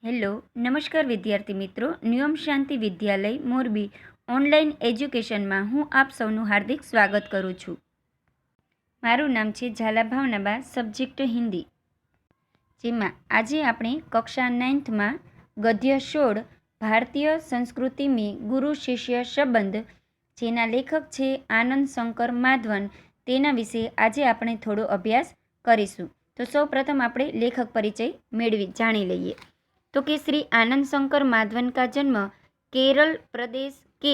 Hello નમસ્કાર વિદ્યાર્થી મિત્રો, નિયમ શાંતિ વિદ્યાલય મોરબી ઓનલાઈન એજ્યુકેશનમાં હું આપ સૌનું હાર્દિક સ્વાગત કરું છું. મારું નામ છે ઝાલા ભાવનાબા, સબ્જેક્ટ હિન્દી, જેમાં આજે આપણે કક્ષા 9થમાં ગદ્ય 16 ભારતીય સંસ્કૃતિ में ગુરુ શિષ્ય સંબંધ, જેના લેખક છે આનંદ શંકર માધવન, તેના વિશે આજે આપણે થોડો અભ્યાસ કરીશું. તો સૌ પ્રથમ આપણે લેખક પરિચય જાણી લઈએ. तो कि श्री आनंद शंकर माधवन का जन्म केरल प्रदेश के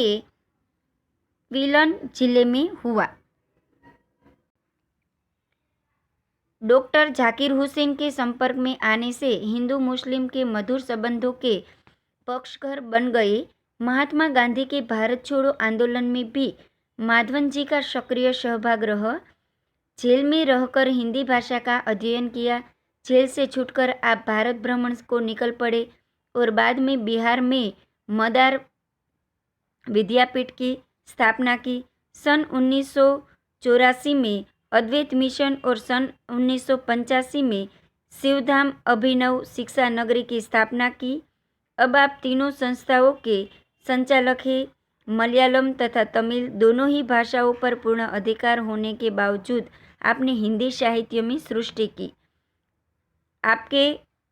विलन जिले में हुआ. डॉक्टर जाकिर हुसैन के संपर्क में आने से हिंदू मुस्लिम के मधुर संबंधों के पक्षधर बन गए. महात्मा गांधी के भारत छोड़ो आंदोलन में भी माधवन जी का सक्रिय सहभाग रहा. जेल में रहकर हिंदी भाषा का अध्ययन किया. जेल से छूटकर आप भारत भ्रमण को निकल पड़े और बाद में बिहार में मदार विद्यापीठ की स्थापना की. सन 1984 में अद्वैत मिशन और सन 1985 में शिवधाम अभिनव शिक्षा नगरी की स्थापना की. अब आप तीनों संस्थाओं के संचालक हैं. मलयालम तथा तमिल दोनों ही भाषाओं पर पूर्ण अधिकार होने के बावजूद आपने हिंदी साहित्य में सृष्टि की. आपके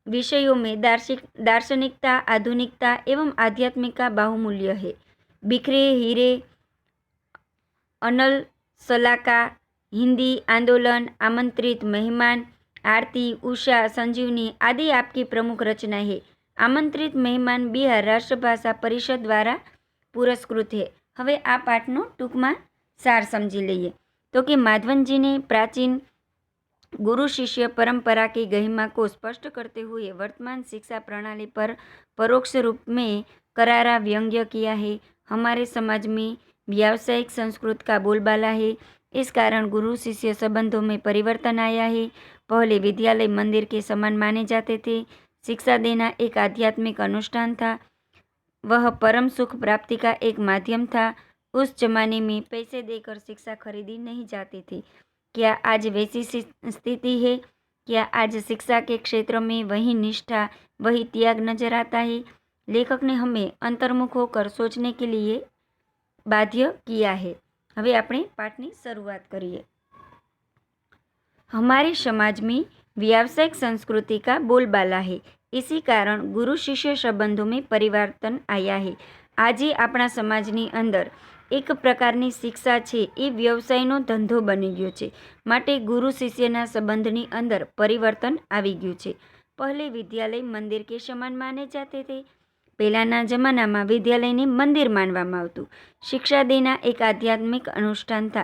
विषयों में दार्शनिकता, आधुनिकता एवं आध्यात्मिक का बाहुमूल्य है. बिखरे हीरे, अनल सलाका, हिंदी आंदोलन, आमंत्रित मेहमान, आरती, उषा, संजीवनी आदि आपकी प्रमुख रचना है. आमंत्रित मेहमान बिहार राष्ट्रभाषा परिषद द्वारा पुरस्कृत है. હવે આ પાઠનો ટૂંકમાં સાર સમજી લઈએ. તો કે माधवनजी ने प्राचीन गुरु शिष्य परंपरा की गरिमा को स्पष्ट करते हुए वर्तमान शिक्षा प्रणाली पर परोक्ष रूप में करारा व्यंग्य किया है. हमारे समाज में व्यावसायिक संस्कृत का बोलबाला है. इस कारण गुरु शिष्य संबंधों में परिवर्तन आया है. पहले विद्यालय मंदिर के समान माने जाते थे. शिक्षा देना एक आध्यात्मिक अनुष्ठान था. वह परम सुख प्राप्ति का एक माध्यम था. उस जमाने में पैसे देकर शिक्षा खरीदी नहीं जाती थी. क्या आज वैसी स्थिति है? क्या आज शिक्षा के क्षेत्र में वही निष्ठा, वही त्याग नजर आता है? लेखक ने हमें अंतर्मुख होकर सोचने के लिए बाध्य किया है. હવે આપણે પાઠની શરૂઆત કરીએ. हमारे समाज में व्यावसायिक संस्कृति का बोलबाला है. इसी कारण गुरु शिष्य संबंधों में परिवर्तन आया है. આજે આપણા સમાજની અંદર એક પ્રકારની શિક્ષા છે એ વ્યવસાયનો ધંધો બની ગયો છે. માટે ગુરુ શિષ્યના સંબંધની અંદર પરિવર્તન આવી ગયું છે. પહેલે વિદ્યાલય મંદિર કે સમાન માને જાતે થે. પહેલાંના જમાનામાં વિદ્યાલયને મંદિર માનવામાં આવતું. શિક્ષા દેના એક આધ્યાત્મિક અનુષ્ઠાન था.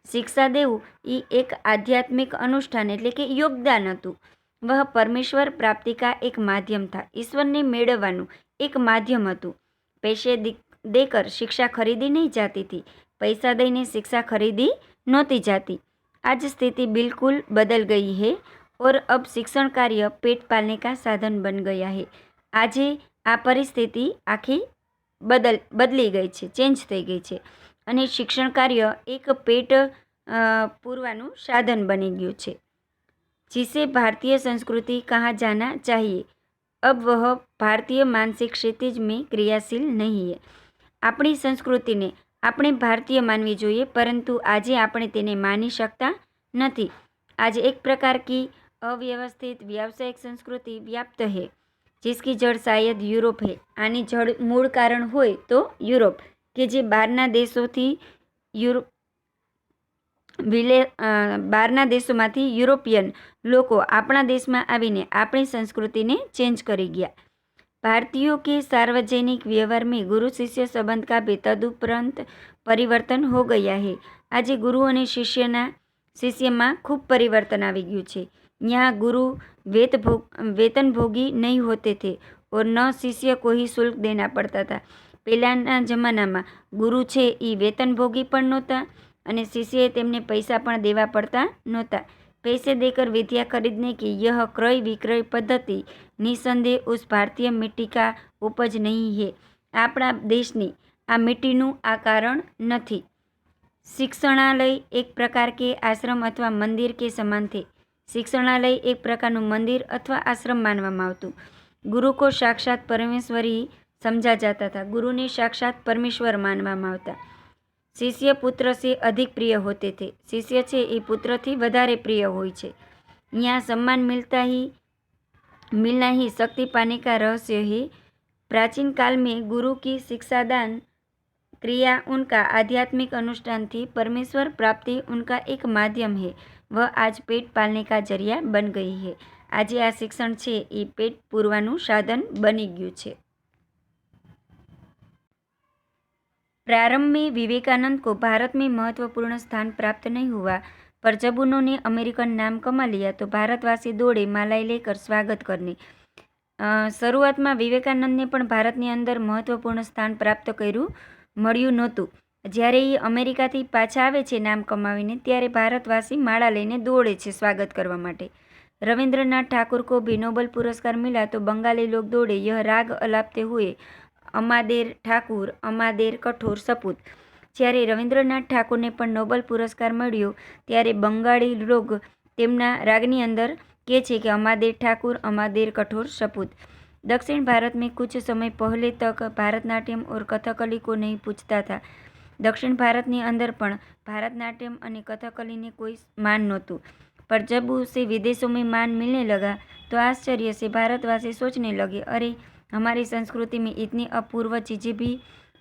શિક્ષા દેવું એ એક આધ્યાત્મિક અનુષ્ઠાન એટલે કે યોગદાન હતું. वह परमेश्वर प्राप्ति का एक माध्यम था. ईश्वरને મેળવવાનું એક માધ્યમ હતું. पैसे देकर शिक्षा खरीदी नहीं जाती थी. पैसा देने शिक्षा खरीदी नहोती जाती. आज स्थिति बिल्कुल बदल गई है और अब शिक्षण कार्य पेट पालने का साधन बन गया है. આજે આ પરિસ્થિતિ આખી બદલી ગઈ છે, ચેન્જ થઈ ગઈ છે અને શિક્ષણ કાર્ય એક પેટ પૂરવાનું સાધન બની ગયું છે. जिसे भारतीय संस्कृति कहा जाना चाहिए. अब वह भारतीय मानसिक क्षितिज में क्रियाशील नहीं है. આપણી સંસ્કૃતિને આપણે ભારતીય માનવી જોઈએ, પરંતુ આજે આપણે તેને માની શકતા નથી. आज एक प्रकार की अव्यवस्थित व्यावसायिक संस्कृति व्याप्त है, जिसकी जड़ शायद यूरोप है. આની જડ મૂળ કારણ હોય તો યુરોપ, કે જે બહારના દેશોમાંથી યુરોપિયન લોકો આપણા દેશમાં આવીને આપણી સંસ્કૃતિને ચેન્જ કરી ગયા. भारतीयों के सार्वजनिक व्यवहार में गुरु शिष्य संबंध का भी तदुपरांत परिवर्तन हो गया है. આજે ગુરુ અને શિષ્યમાં ખૂબ પરિવર્તન આવી ગયું છે. यहाँ गुरु वेतनभोगी नहीं होते थे और न शिष्य को ही शुल्क देना पड़ता था. પહેલાંના જમાનામાં ગુરુ છે એ વેતનભોગી પણ નહોતા અને શિષ્યએ તેમને પૈસા પણ દેવા પડતા નહોતા. पैसे देकर विद्या खरीदने की यह क्रय विक्रय पद्धति निसंदेह उस भारतीय मिट्टी का उपज नहीं है. આપણા દેશની આ મિટ્ટીનું આ કારણ નથી. શિક્ષણાલય એક પ્રકાર કે આશ્રમ અથવા મંદિર કે સમાન थे. શિક્ષણાલય એક પ્રકારનું મંદિર અથવા આશ્રમ માનવામાં આવતું. गुरु को साक्षात परमेश्वरी समझा जाता था। गुरु ने साक्षात परमेश्वर मानવામાં આવતા। शिष्य पुत्र से अधिक प्रिय होते थे। शिष्य છે એ પુત્રથી વધારે પ્રિય હોય છે। यहाँ सम्मान मिलना ही शक्ति पाने का रहस्य है। प्राचीन काल में गुरु की शिक्षादान क्रिया उनका आध्यात्मिक अनुष्ठान थी। परमेश्वर प्राप्ति उनका एक माध्यम है। वह आज पेट पालने का जरिया बन गई है। आज आ शिक्षण છે એ પેટ પૂરવાનું સાધન બની ગયું છે। प्रारंभ में विवेकानंद को भारत में महत्वपूर्ण स्थान प्राप्त नहीं हुआ, पर जब उन्होंने अमेरिकन नाम कमा लिया तो भारतवासी दौड़े मालाई लेकर स्वागत करने। શરૂઆતમાં વિવેકાનંદને પણ ભારતની અંદર મહત્વપૂર્ણ સ્થાન પ્રાપ્ત મળ્યું નહોતું। જ્યારે એ અમેરિકાથી પાછા આવે છે નામ કમાવીને, ત્યારે ભારતવાસી માળા લઈને દોડે છે સ્વાગત કરવા માટે। रविंद्रनाथ ठाकुर को भी नोबल पुरस्कार मिला तो बंगाली लोग दौड़े यह राग अलापते हुए अमादेर ठाकुर अमादेर कठोर सपूत। જ્યારે રવિન્દ્રનાથ ઠાકુરને પણ નોબલ પુરસ્કાર મળ્યો ત્યારે બંગાળી લોક તેમના રાગની અંદર કહે છે કે અમાદેર ઠાकुर अमादेर कठोर सपूत। दक्षिण भारत में कुछ समय पहले तक भारतनाट्यम और कथकली को नहीं पूछता था। दक्षिण भारतની અંદર પણ भारतनाट्यम અને कथकली कोई मान नહોતું, पर जब उसे विदेशों में मान मिलने लगा तो आश्चर्य से भारतवासी सोचने लगे, अरे हमारी संस्कृति में इतनी अपूर्व चीज़ें भी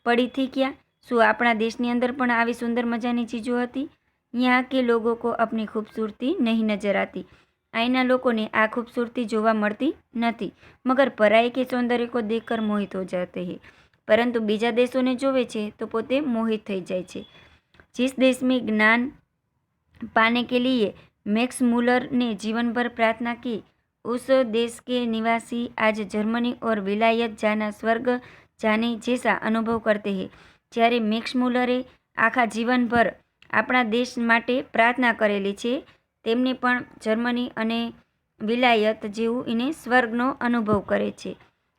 पड़ी थी क्या? શું આપણા દેશની અંદર પણ આવી સુંદર મજાની ચીજો હતી? यहाँ के लोगों को अपनी खूबसूरती नहीं नजर आती। અહીંના લોકોને આ खूबसूरती જોવા મળતી નથી, મગર પરાઈ के सौंदर्य को देखकर मोहित हो जाते हैं। પરંતુ બીજા દેશોને જોવે છે તો પોતે મોહિત થઈ જાય છે। जिस देश में ज्ञान पाने के लिए मैक्स मुलर ने जीवन भर प्रार्थना की, उस देश के निवासी आज जर्मनी और विलायत जाना स्वर्ग जाने जैसा अनुभव करते हैं। જ્યારે મેક્સ મુલરે આખા જીવનભર આપણા દેશ માટે પ્રાર્થના કરેલી છે, તેમને પણ જર્મની અને વિલાયત જેવું એને સ્વર્ગનો અનુભવ કરે છે।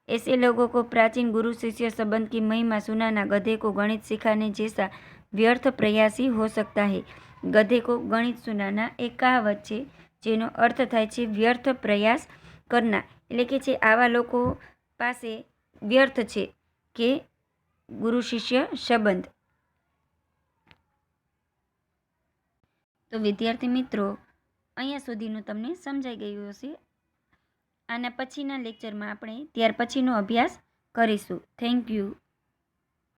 ऐसे लोगों को प्राचीन गुरु शिष्य संबंध की महिमा सुनाना गधे को गणित सिखाने जैसा व्यर्थ प्रयास ही हो सकता है। गधे को गणित सुनाना एक કહાવત છે જેનો અર્થ થાય છે વ્યર્થ પ્રયાસ કરના, એટલે કે છે આવા લોકો પાસે વ્યર્થ છે કે ગુરુ શિષ્ય સંબંધ। તો વિદ્યાર્થી મિત્રો, અહીંયા સુધીનું તમને સમજાઈ ગયું હશે। આના પછીના લેક્ચરમાં આપણે ત્યાર પછીનો અભ્યાસ કરીશું। Thank you.